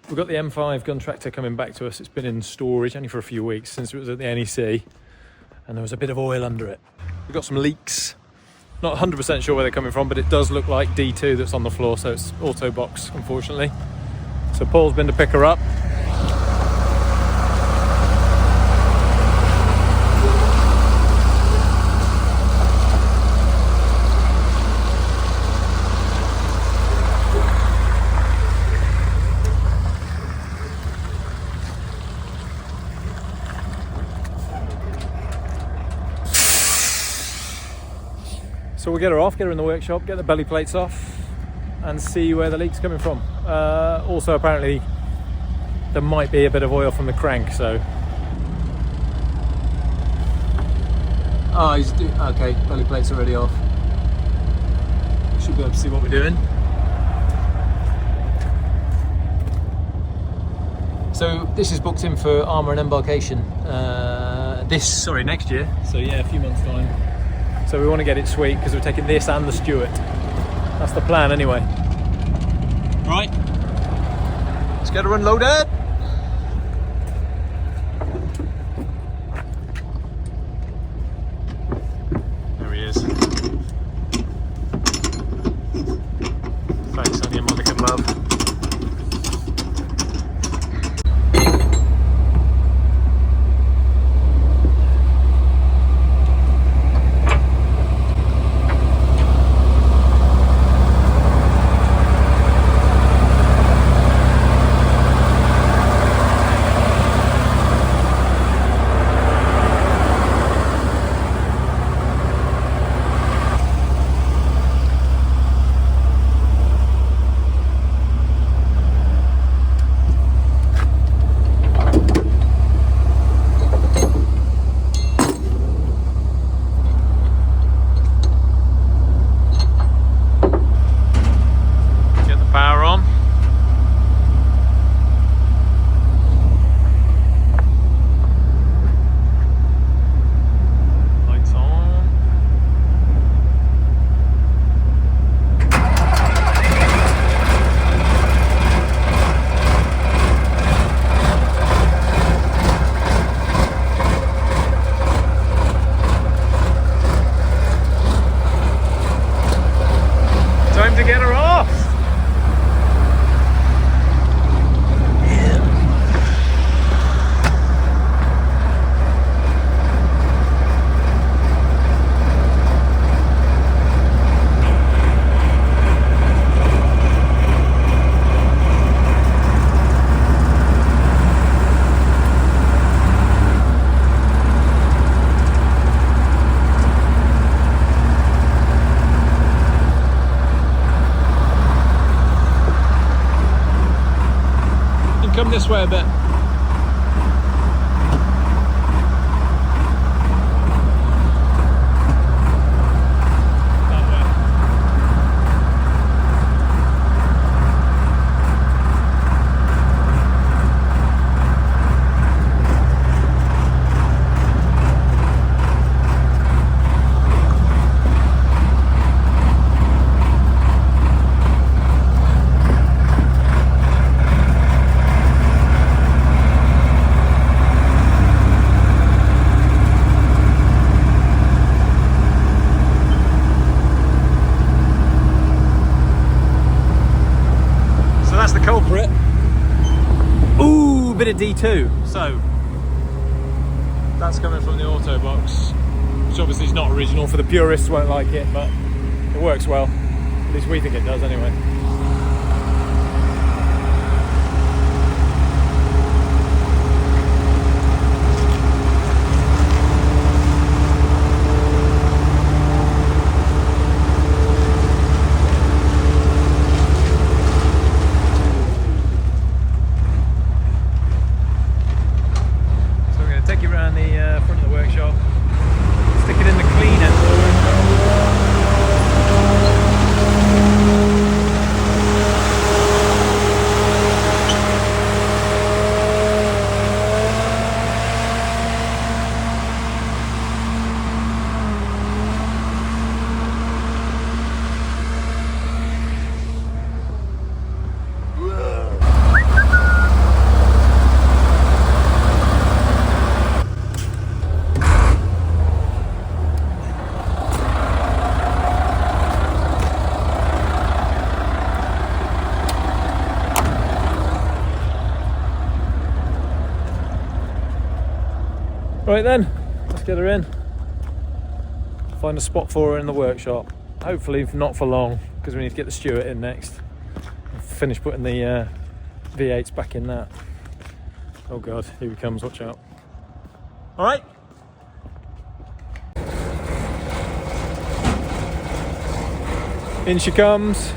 We've got the M5 gun tractor coming back to us. It's been in storage only for a few weeks since it was at the NEC, and there was a bit of oil under it. We've got some leaks. Not 100% sure where they're coming from, but it does look like D2 that's on the floor, so it's auto box, unfortunately. So Paul's been to pick her up. So we'll get her off, get her in the workshop, get the belly plates off and see where the leak's coming from. Also apparently there might be a bit of oil from the crank, so... Oh, okay, belly plate's already off. Should be able to see what we're doing. So this is booked in for Armour and Embarkation next year, so yeah, a few months time. So we want to get it sweet because we're taking this and the Stuart. That's the plan anyway. Right, let's get her unloaded. There he is. Thanks, Sonny and Monica, love. To get her off. Come this way a bit. That's the culprit. Ooh, bit of D2. So that's coming from the auto box, which obviously is not original. For the purists, won't like it, but it works well. At least we think it does anyway. Take you around the front of the workshop, stick it in the cleaner. Right then, let's get her in. Find a spot for her in the workshop. Hopefully not for long, because we need to get the Stuart in next. Finish putting the V8s back in that. Oh god, here he comes, watch out. Alright. In she comes.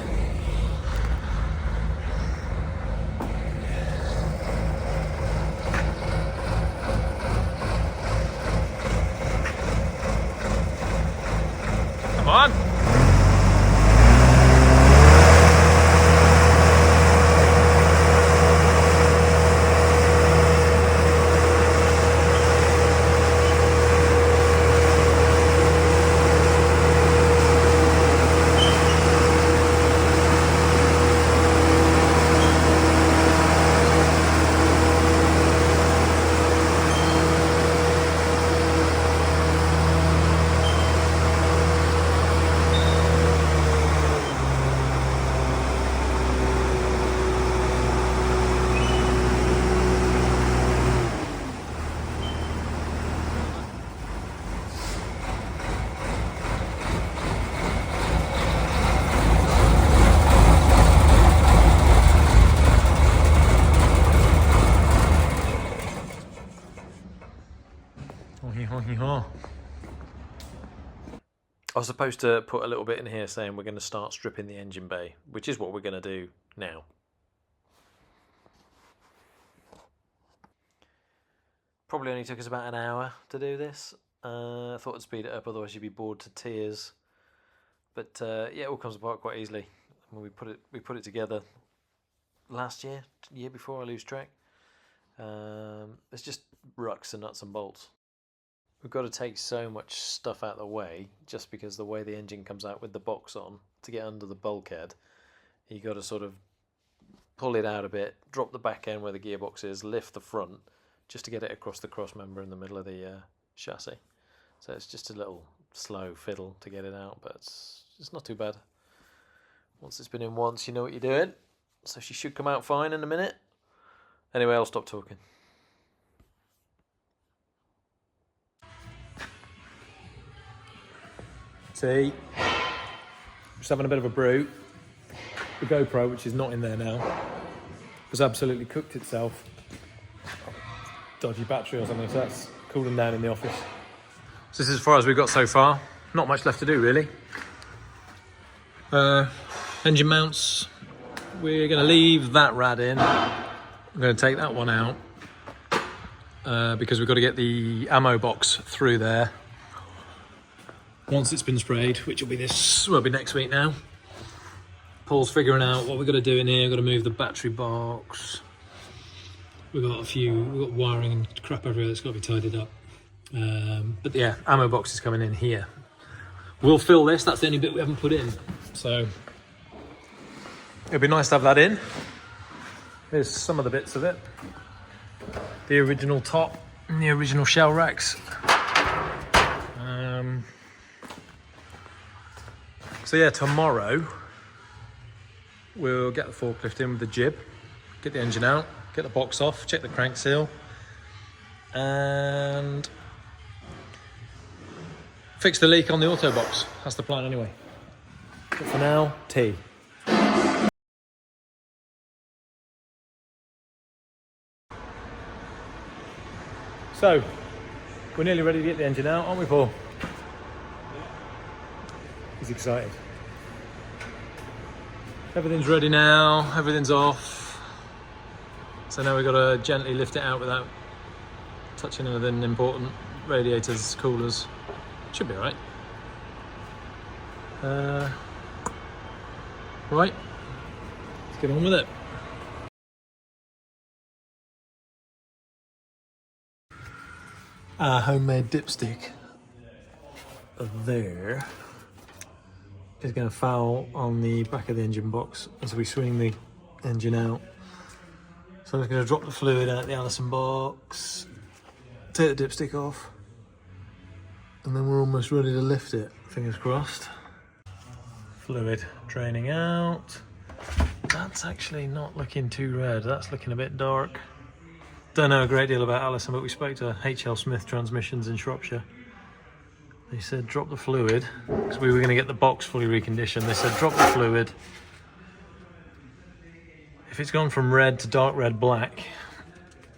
Come on. I was supposed to put a little bit in here saying we're going to start stripping the engine bay, which is what we're going to do now. Probably only took us about an hour to do this. I thought I'd speed it up, otherwise you'd be bored to tears. But yeah, it all comes apart quite easily. I mean, we put it together last year, year before I lose track. It's just rucks and nuts and bolts. We've got to take so much stuff out of the way just because the way the engine comes out with the box on to get under the bulkhead. You got to sort of pull it out a bit, drop the back end where the gearbox is, lift the front just to get it across the cross member in the middle of the chassis. So it's just a little slow fiddle to get it out, but it's not too bad. Once it's been in once, you know what you're doing. So she should come out fine in a minute. Anyway, I'll stop talking. See, just having a bit of a brew. The GoPro, which is not in there now, has absolutely cooked itself. Dodgy battery or something, so that's cooling down in the office. So this is as far as we've got so far. Not much left to do, really. Engine mounts, we're going to leave that rad in. I'm going to take that one out because we've got to get the ammo box through there. Once it's been sprayed, which will be next week now. Paul's figuring out what we've got to do in here. We've got to move the battery box. We've got wiring and crap everywhere that's got to be tidied up. But yeah, ammo box is coming in here. We'll fill this, that's the only bit we haven't put in. So it'd be nice to have that in. Here's some of the bits of it. The original top and the original shell racks. So yeah, tomorrow we'll get the forklift in with the jib, get the engine out, get the box off, check the crank seal, and fix the leak on the auto box. That's the plan anyway. But for now, tea. So, we're nearly ready to get the engine out, aren't we, Paul? He's excited. Everything's ready now, everything's off. So now we've got to gently lift it out without touching anything important. Radiators, coolers, should be alright. Right, let's get on with it. Our homemade dipstick there is going to foul on the back of the engine box as we swing the engine out. So I'm just going to drop the fluid out the Allison box, take the dipstick off, and then we're almost ready to lift it, fingers crossed. Fluid draining out. That's actually not looking too red, that's looking a bit dark. Don't know a great deal about Allison, but we spoke to HL Smith Transmissions in Shropshire. They said drop the fluid, because we were going to get the box fully reconditioned. They said drop the fluid. If it's gone from red to dark red black,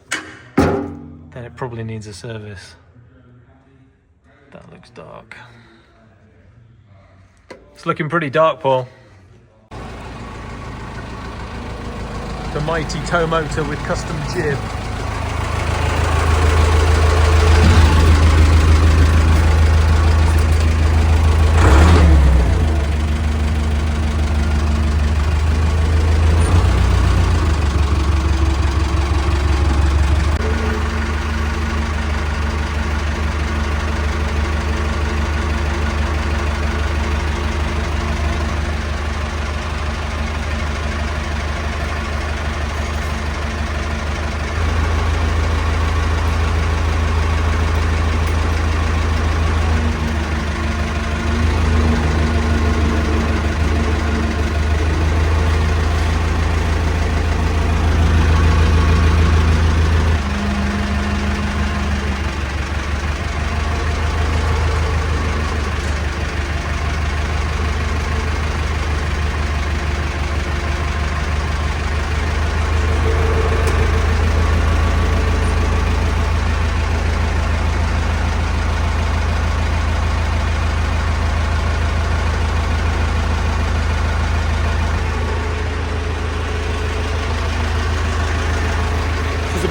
then it probably needs a service. That looks dark. It's looking pretty dark, Paul. The mighty tow motor with custom jib.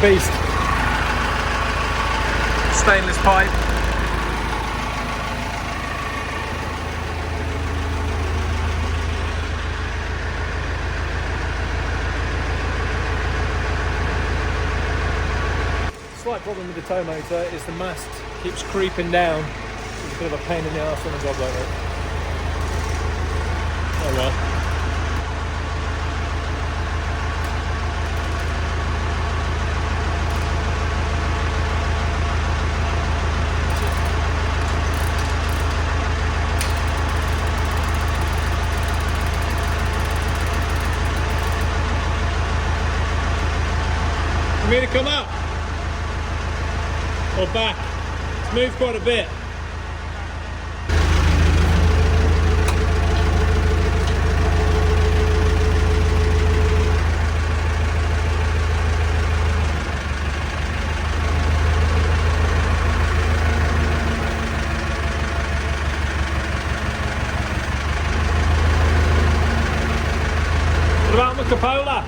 Beast. Stainless pipe. Slight problem with the tow motor is the mast keeps creeping down. It's a bit of a pain in the arse on a job like that. Oh well. Me to come up or back. It's moved quite a bit. What about the cupola?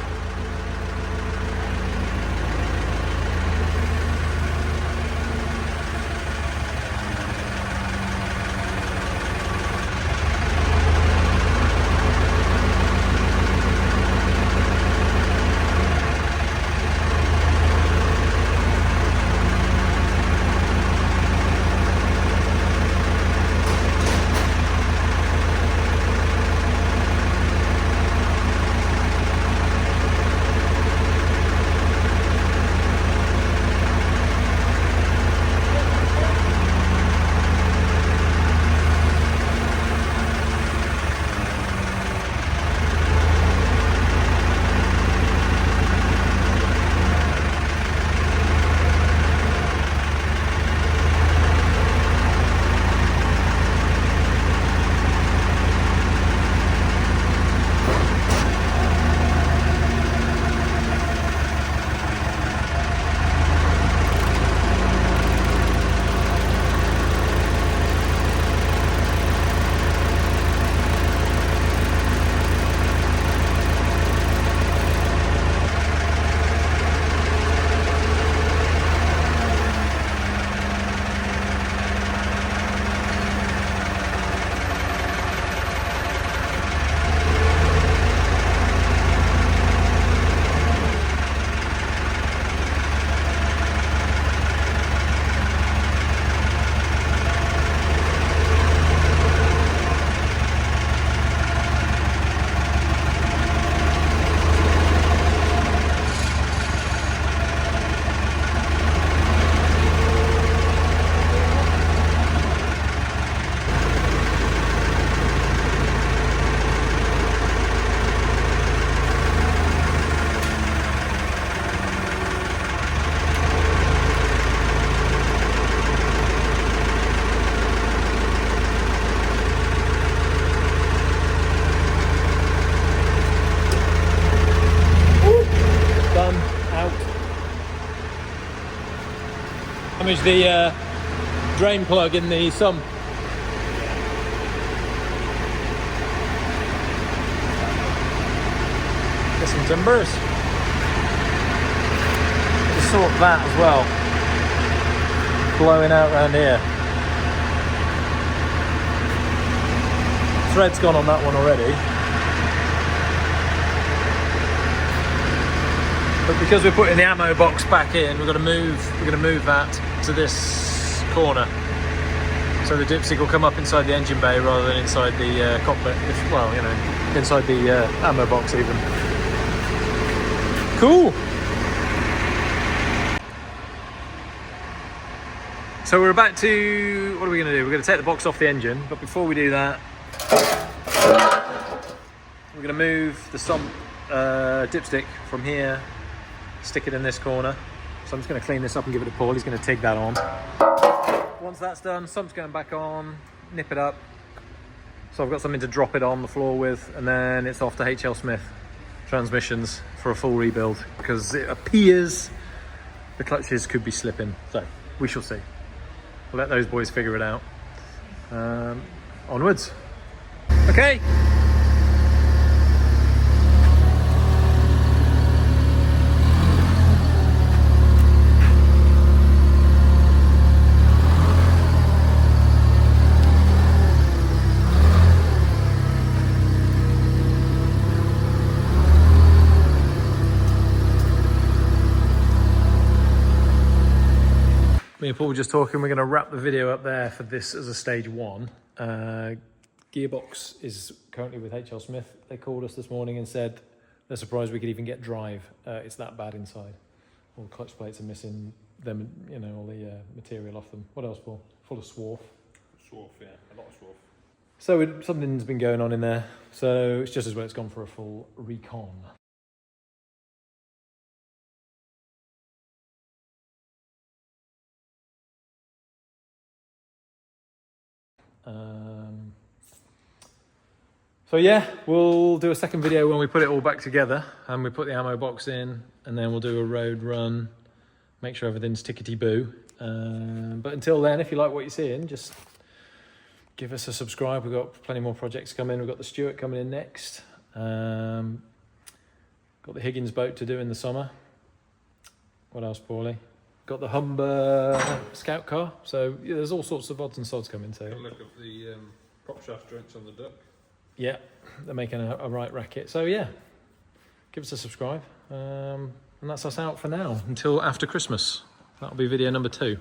Damaged the drain plug in the sump. Get some timbers. Just sort that as well. Blowing out around here. Thread's gone on that one already. But because we're putting the ammo box back in, we're going to move that to this corner. So the dipstick will come up inside the engine bay rather than inside the cockpit. Well, you know, inside the ammo box even. Cool. So we're about to, what are we going to do? We're going to take the box off the engine, but before we do that, we're going to move the sump dipstick from here, stick it in this corner. So I'm just going to clean this up and give it a pull. He's going to take that on. Once that's done, sump's going back on, nip it up. So I've got something to drop it on the floor with, and then it's off to HL Smith Transmissions for a full rebuild, because it appears the clutches could be slipping. So we shall see. We'll let those boys figure it out. Onwards. Okay. Me and Paul were just talking, we're going to wrap the video up there for this as a stage one. Gearbox is currently with HL Smith. They called us this morning and said they're surprised we could even get drive. It's that bad inside. All the clutch plates are missing them, you know, all the material off them. What else, Paul? Full of swarf. Swarf, yeah, a lot of swarf. So something's been going on in there. So it's just as well it's gone for a full recon. So yeah, we'll do a second video when we put it all back together and we put the ammo box in, and then we'll do a road run, make sure everything's tickety-boo. But until then, if you like what you're seeing, just give us a subscribe. We've got plenty more projects coming. We've got the Stuart coming in next. Got the Higgins boat to do in the summer. What else, Paulie? Got the Humber Scout car. So yeah, there's all sorts of odds and sods coming too. Got a look at the prop shaft joints on the duck. Yeah, they're making a right racket. So yeah, give us a subscribe. And that's us out for now until after Christmas. That'll be video number 2.